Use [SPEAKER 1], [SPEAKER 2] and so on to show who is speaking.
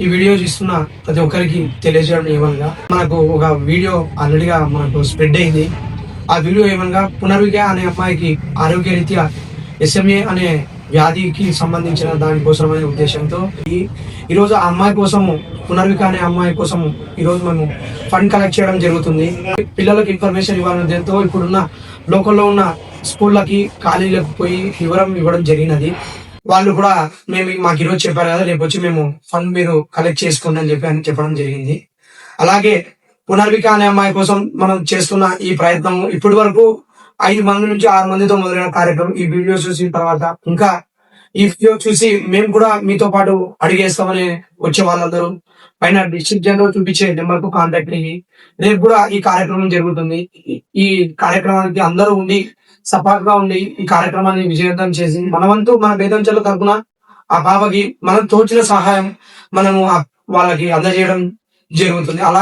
[SPEAKER 1] ఈ వీడియో చూస్తున్న ప్రతి ఒక్కరికి తెలియజేయడం ఏమనగా, మనకు ఒక వీడియో ఆల్రెడీగా మనకు స్ప్రెడ్ అయింది. ఆ వీడియో ఏమనగా, పునర్విక అనే అమ్మాయికి ఆరోగ్యరీత్యా SMA అనే వ్యాధికి సంబంధించిన దానికోసం అనే ఉద్దేశంతో ఈరోజు ఆ అమ్మాయి కోసము, పునర్విక అనే అమ్మాయి కోసము ఈరోజు మేము ఫండ్ కలెక్ట్ చేయడం జరుగుతుంది. పిల్లలకు ఇన్ఫర్మేషన్ ఇవ్వాలని దీంతో ఇప్పుడున్న లోకల్లో ఉన్న స్కూళ్ళకి, కాలేజీలకు పోయి వివరం ఇవ్వడం జరిగినది. వాళ్ళు కూడా మాకు ఈరోజు చెప్పారు కదా, రేపు వచ్చి మేము ఫండ్ మీరు కలెక్ట్ చేసుకోండి అని చెప్పడం జరిగింది. అలాగే పునర్విక అనే అమ్మాయి కోసం మనం చేస్తున్న ఈ ప్రయత్నం ఇప్పటి వరకు 5 మంది నుంచి 6 మందితో మొదలైన కార్యక్రమం. ఈ వీడియో చూసిన తర్వాత ఇంకా ఈ వీడియో చూసి మేము కూడా మీతో పాటు అడిగేస్తామని వచ్చే వాళ్ళందరూ పైన డిస్ట్రిక్ట్ జనరల్ చూపించే నెంబర్ కు కాంటాక్ట్ అయ్యి రేపు కూడా ఈ కార్యక్రమం జరుగుతుంది. ఈ కార్యక్రమానికి అందరూ ఉండి సపోర్ట్ గా ఉండి ఈ కార్యక్రమాన్ని విజయవంతం చేసి మన వంతు, మన బేదంచెల తరపున ఆ పాపకి మనం తోచిన సహాయం మనము వాళ్ళకి అందజేయడం జరుగుతుంది. అలా